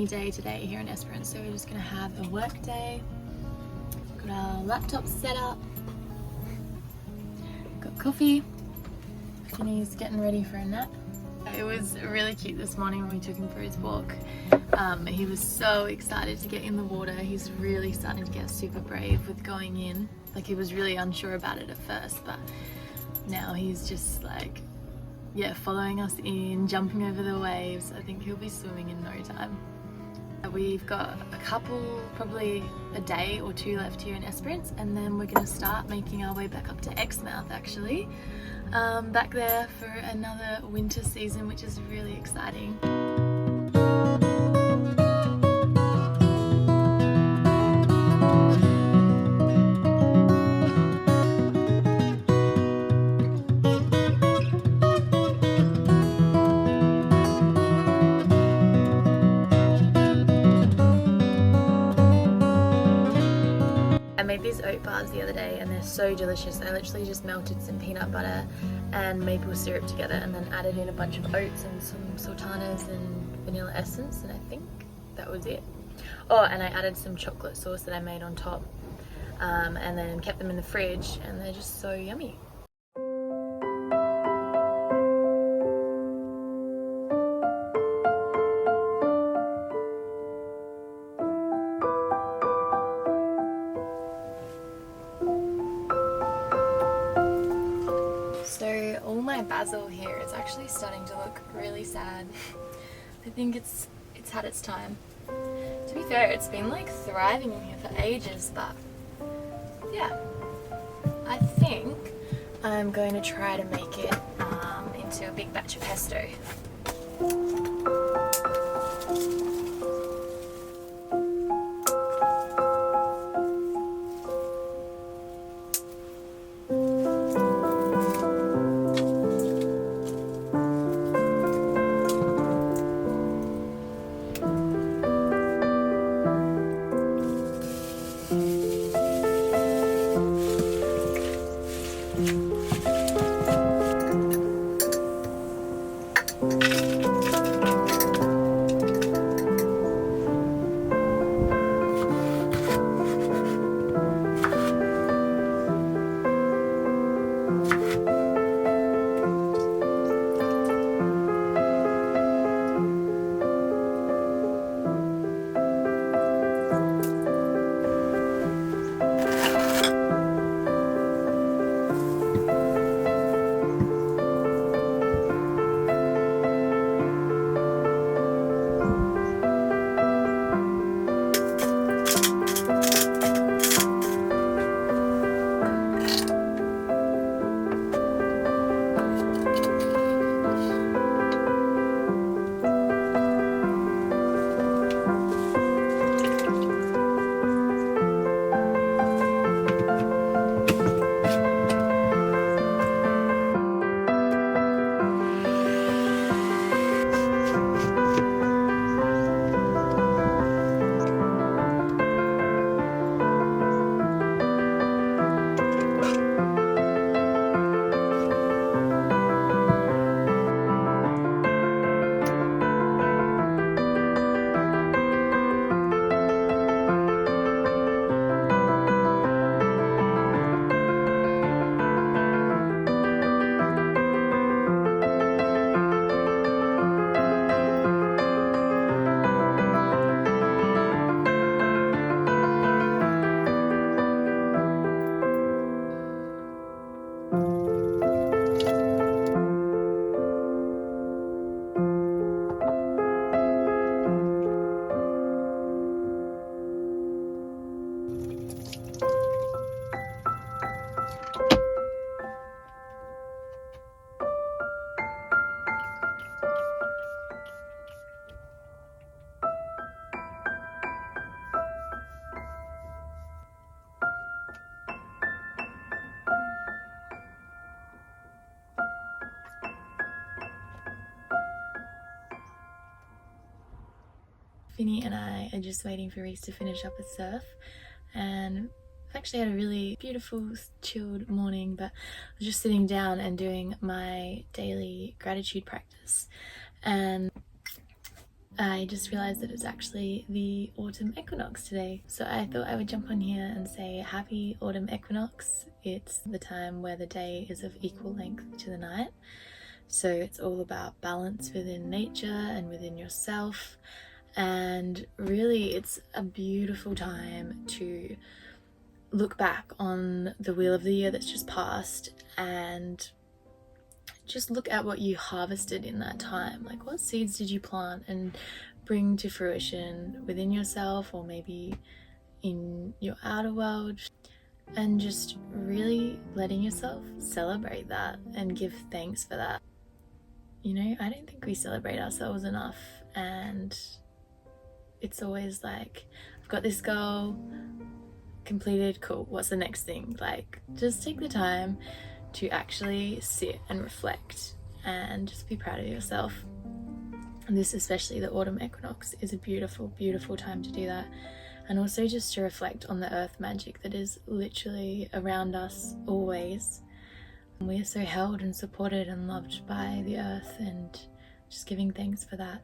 day today here in Esperance, so we're just gonna have a work day. Got our laptop set up, got coffee, Finny's getting ready for a nap. It was really cute this morning when we took him for his walk. He was so excited to get in the water. He's really starting to get super brave with going in. Like, he was really unsure about it at first, but now he's just like, yeah, following us in, jumping over the waves. I think he'll be swimming in no time. We've got a couple, probably a day or two left here in Esperance, and then we're going to start making our way back up to Exmouth actually. Back there for another winter season, which is really exciting. I made these oat bars the other day and they're so delicious. I literally just melted some peanut butter and maple syrup together and then added in a bunch of oats and some sultanas and vanilla essence, and I think that was it. Oh, and I added some chocolate sauce that I made on top, and then kept them in the fridge, and they're just so yummy. So all my basil here is actually starting to look really sad. I think it's had its time. To be fair, it's been like thriving in here for ages, but yeah. I think I'm going to try to make it into a big batch of pesto. Finny and I are just waiting for Reece to finish up with surf, and I've actually had a really beautiful chilled morning, but I was just sitting down and doing my daily gratitude practice, and I just realized that it's actually the autumn equinox today. So I thought I would jump on here and say happy autumn equinox. It's the time where the day is of equal length to the night. So it's all about balance within nature and within yourself. And really it's a beautiful time to look back on the wheel of the year that's just passed and just look at what you harvested in that time. Like, what seeds did you plant and bring to fruition within yourself, or maybe in your outer world, and just really letting yourself celebrate that and give thanks for that. You know, I don't think we celebrate ourselves enough, and it's always like, I've got this goal completed, cool, what's the next thing? Like, just take the time to actually sit and reflect and just be proud of yourself. And this, especially the autumn equinox, is a beautiful, beautiful time to do that. And also just to reflect on the earth magic that is literally around us always. We are so held and supported and loved by the earth, and just giving thanks for that.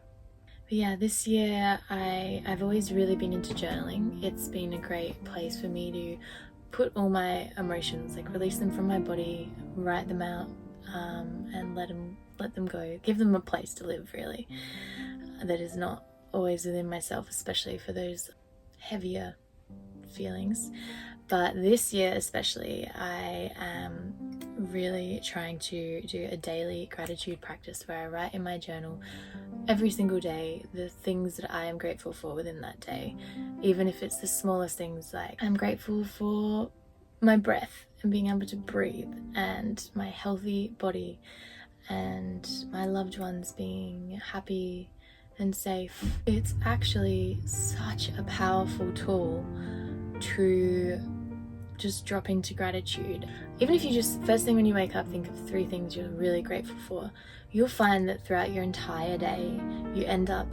But yeah, this year I've always really been into journaling. It's been a great place for me to put all my emotions, like release them from my body, write them out, and let them go, give them a place to live, really, that is not always within myself, especially for those heavier feelings. But this year especially, I am really trying to do a daily gratitude practice where I write in my journal every single day the things that I am grateful for within that day, even if it's the smallest things. Like, I'm grateful for my breath and being able to breathe, and my healthy body, and my loved ones being happy and safe. It's actually such a powerful tool to just drop into gratitude. Even if you just, first thing when you wake up, think of 3 things you're really grateful for, you'll find that throughout your entire day you end up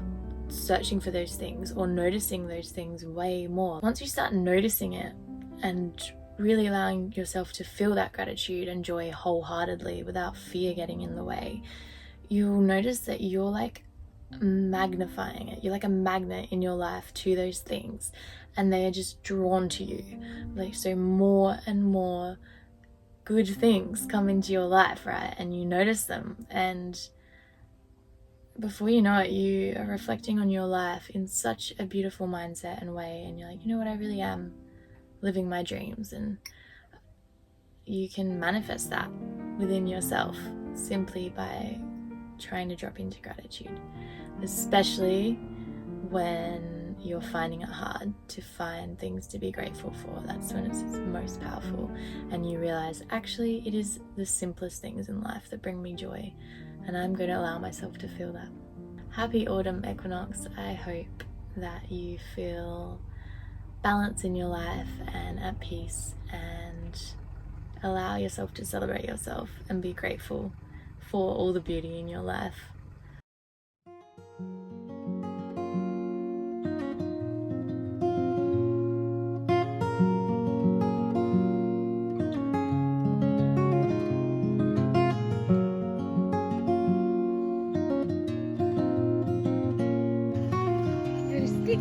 searching for those things or noticing those things way more. Once you start noticing it and really allowing yourself to feel that gratitude and joy wholeheartedly without fear getting in the way, you'll notice that you're like magnifying it. You're like a magnet in your life to those things, and they are just drawn to you. Like, so more and more good things come into your life, right? And you notice them, and before you know it, you are reflecting on your life in such a beautiful mindset and way, and you're like, you know what, I really am living my dreams. And you can manifest that within yourself simply by trying to drop into gratitude, especially when you're finding it hard to find things to be grateful for. That's when it's most powerful, and you realize, actually, it is the simplest things in life that bring me joy, and I'm going to allow myself to feel that. Happy autumn equinox. I hope that you feel balance in your life and at peace, and allow yourself to celebrate yourself and be grateful for all the beauty in your life. You're a stick.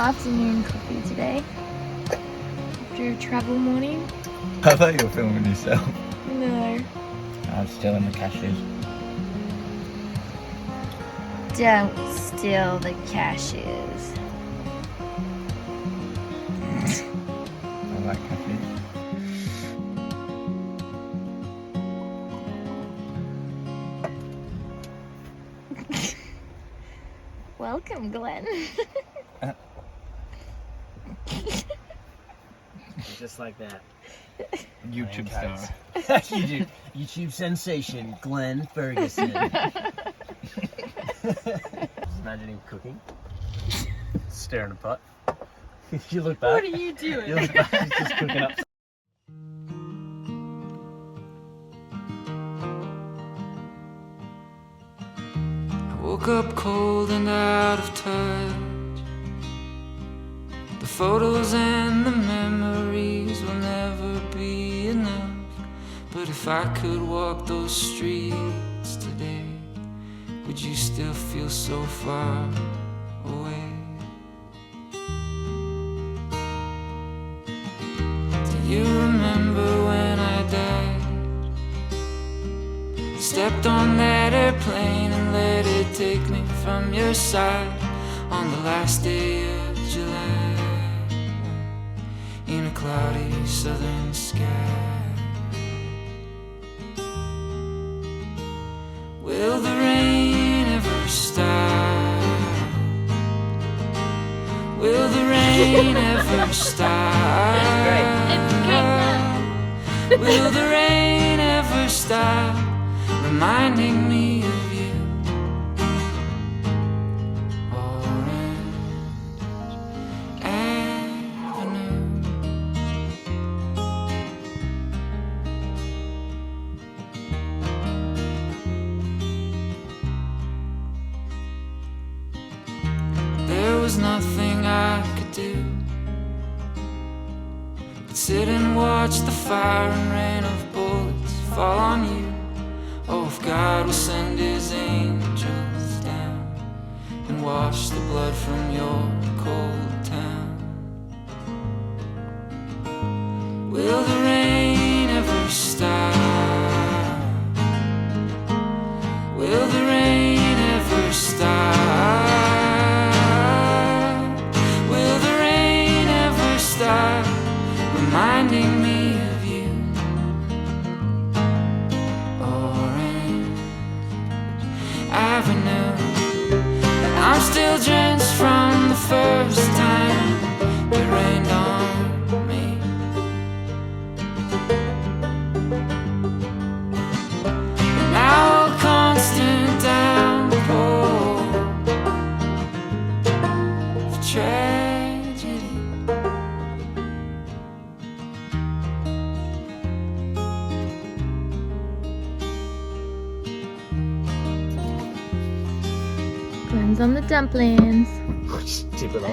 afternoon coffee today. After a travel morning. I thought you were filming yourself. No. I'm still in the cashews. Don't steal the cashews. I like cashews. Welcome, Glenn. Just like that. YouTube star. YouTube sensation, Glenn Ferguson. Just imagine him cooking. Staring at a pot. You look back. What are you doing? You look back, he's just cooking up. I woke up cold and out of touch. The photos and the memories will never be enough. But if I could walk those streets today, would you still feel so far away? Do you remember when I died? Stepped on that airplane and let it take me from your side on the last day of July, in a cloudy southern sky. Will the rain ever stop? Will the rain ever stop? Will the rain ever stop reminding me of you? Orange Avenue. There was nothing I could do but sit and watch the fire and rain of bullets fall on you. Oh, if God will send his angels down and wash the blood from your cold town. Will the rain ever stop? Will the rain ever stop? Will the rain ever stop reminding me of you? Orange Avenue. I'm still drenched from the first time it rained on me. And now a constant downpour of tragedy. Glenn's on the dumplings. Tip it up.